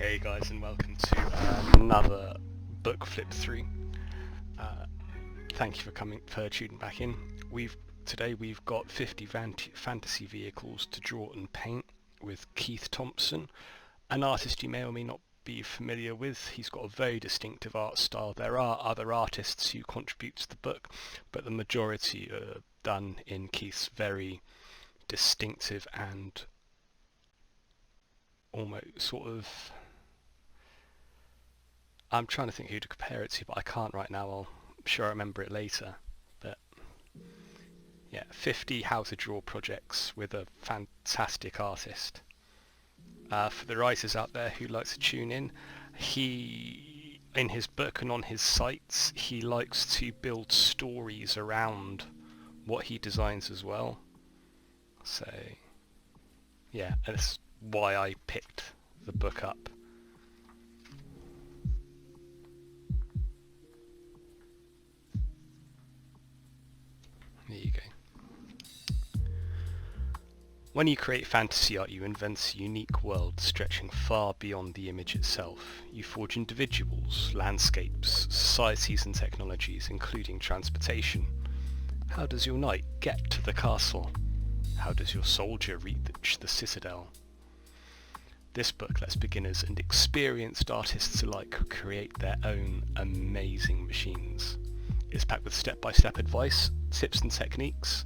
Hey guys, and welcome to another book flip through. Thank you for tuning back in. Today we've got 50 fantasy vehicles to draw and paint with Keith Thompson, an artist you may or may not be familiar with. He's got a very distinctive art style. There are other artists who contribute to the book, but the majority are done in Keith's very distinctive and almost sort of... I'm trying to think who to compare it to, but I can't right now. I'm sure I remember it later. But yeah, 50 how to draw projects with a fantastic artist. For the writers out there who like to tune in, in his book and on his sites, he likes to build stories around what he designs as well. So yeah, that's why I picked the book up. There you go. When you create fantasy art, you invent a unique world stretching far beyond the image itself. You forge individuals, landscapes, societies and technologies, including transportation. How does your knight get to the castle? How does your soldier reach the citadel? This book lets beginners and experienced artists alike create their own amazing machines. It's packed with step-by-step advice, tips and techniques.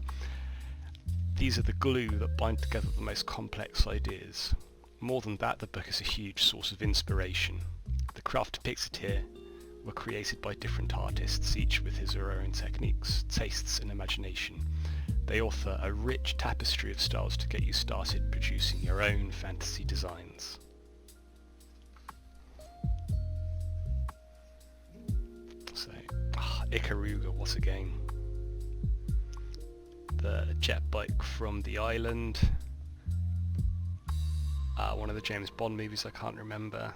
These are the glue that bind together the most complex ideas. More than that, the book is a huge source of inspiration. The craft depicted here were created by different artists, each with his or her own techniques, tastes and imagination. They offer a rich tapestry of styles to get you started producing your own fantasy designs. So, Ikaruga, what a game. The jet bike from the island. One of the James Bond movies I can't remember.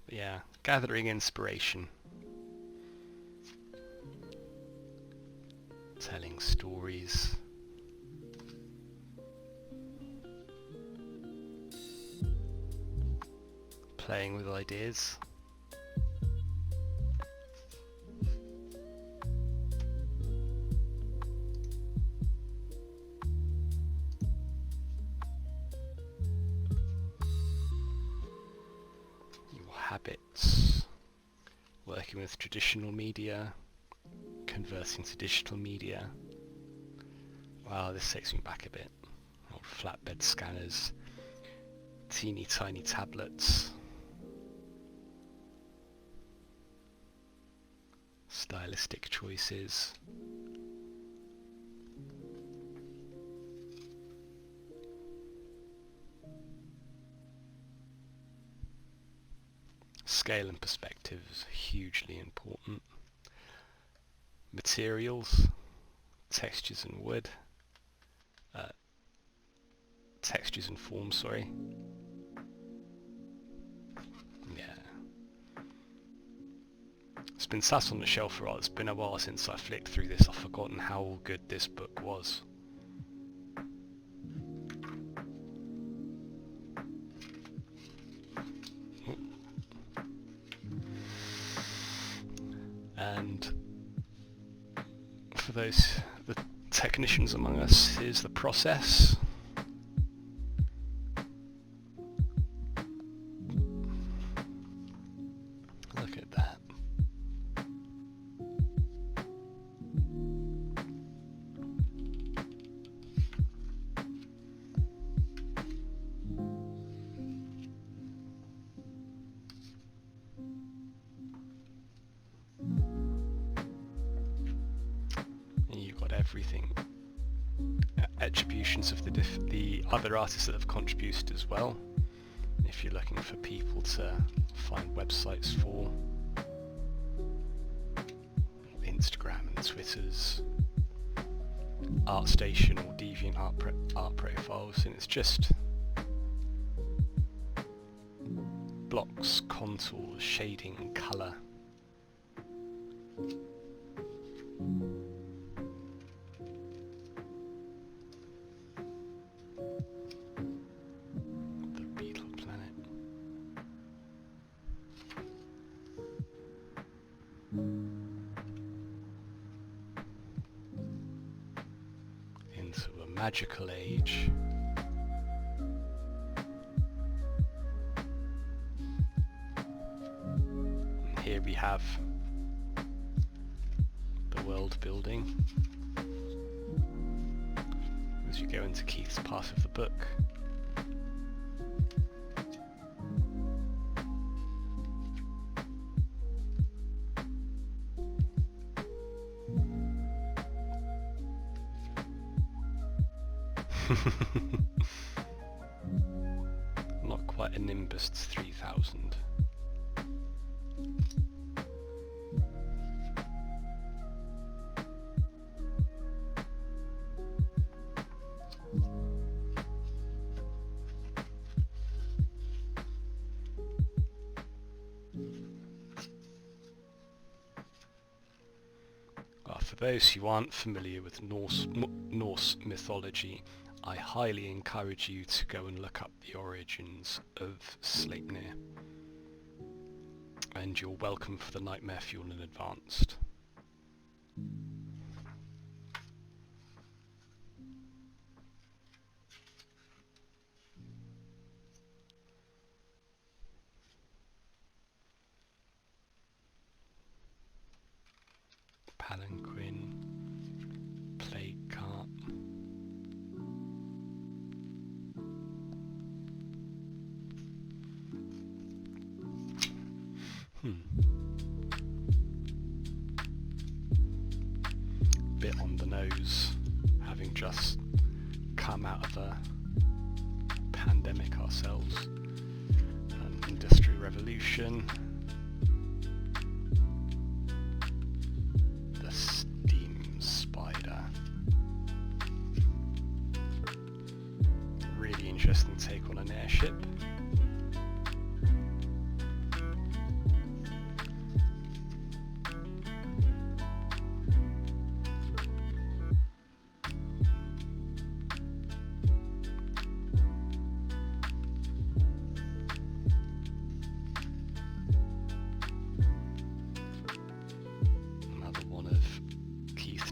But yeah, gathering inspiration. Telling stories. Playing with ideas. Habits, working with traditional media, converting to digital media. Wow, this takes me back a bit. Old flatbed scanners, teeny tiny tablets, stylistic choices. Scale and perspective is hugely important. Materials, textures and wood, textures and forms, sorry. Yeah. It's been sat on the shelf for a while. It's been a while since I flicked through this. I've forgotten how good this book was. And for the technicians among us, here's the process. Look at that. Everything. Attributions of the other artists that have contributed as well, if you're looking for people to find websites for, Instagram and Twitters, ArtStation or Deviant art profiles, and it's just blocks, contours, shading, colour. magical age. And here we have the world building as you go into Keith's part of the book. Not quite a Nimbus 3000. For those who aren't familiar with Norse mythology, I highly encourage you to go and look up the origins of Sleipnir. And you're welcome for the Nightmare Fuel in Advanced. Palanquin, plague cart. Bit on the nose, having just come out of a pandemic ourselves. Industrial Revolution. The steam spider. Really interesting take on an airship.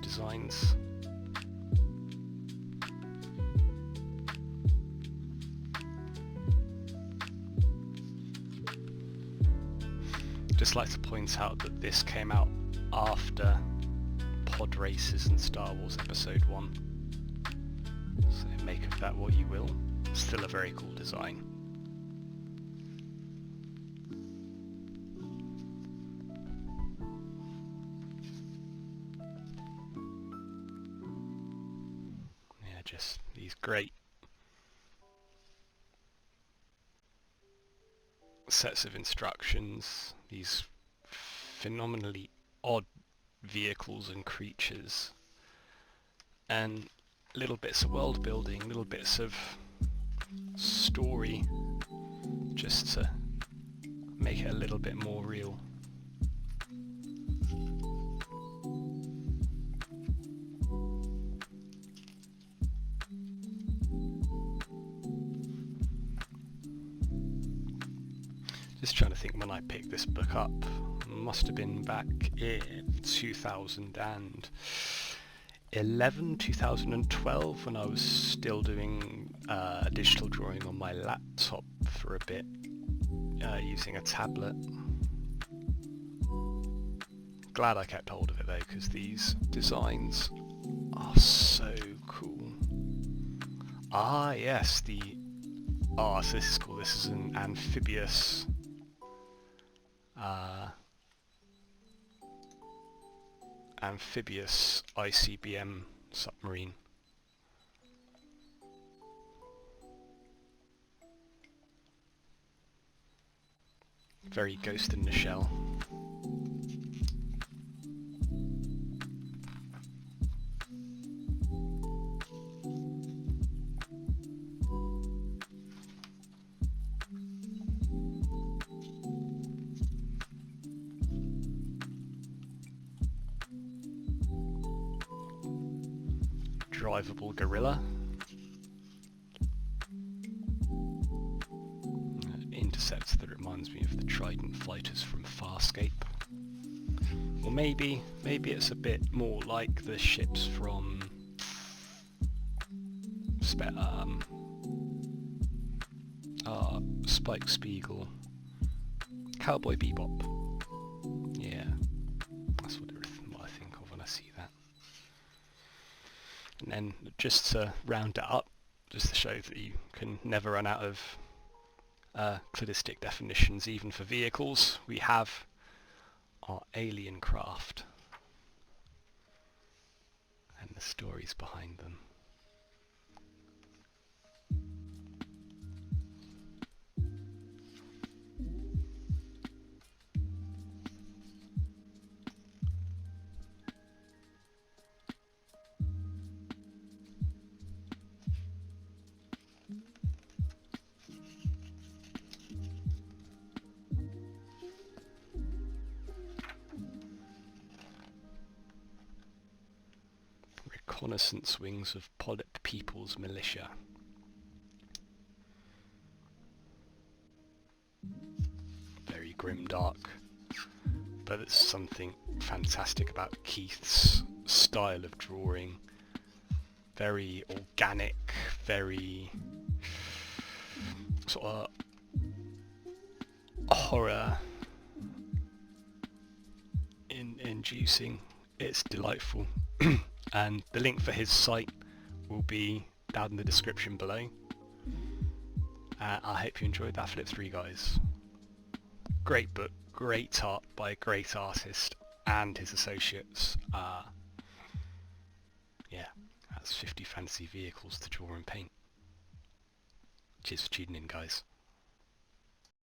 Designs. Just like to point out that this came out after Pod Races and Star Wars Episode 1. So make of that what you will. Still a very cool design. Just these great sets of instructions, these phenomenally odd vehicles and creatures, and little bits of world building, little bits of story, just to make it a little bit more real. Just trying to think when I picked this book up. Must have been back in 2011, 2012, when I was still doing digital drawing on my laptop for a bit, using a tablet. Glad I kept hold of it though, because these designs are so cool. Ah yes, so this is cool. This is an amphibious ICBM submarine. Very Ghost in the Shell. Drivable gorilla. Intercept that reminds me of the Trident fighters from Farscape. Or maybe it's a bit more like the ships from Spike Spiegel, Cowboy Bebop. Yeah, that's what I think of when I see that. And then just to round it up, just to show that you can never run out of cladistic definitions even for vehicles, we have our alien craft and the stories behind them. Reconnaissance wings of Polyp People's Militia. Very grimdark, but there's something fantastic about Keith's style of drawing. Very organic, very sort of horror inducing. It's delightful. And the link for his site will be down in the description below. I hope you enjoyed that Flip 3, guys. Great book, great art by a great artist and his associates. Yeah, that's 50 fantasy vehicles to draw and paint. Cheers for tuning in, guys.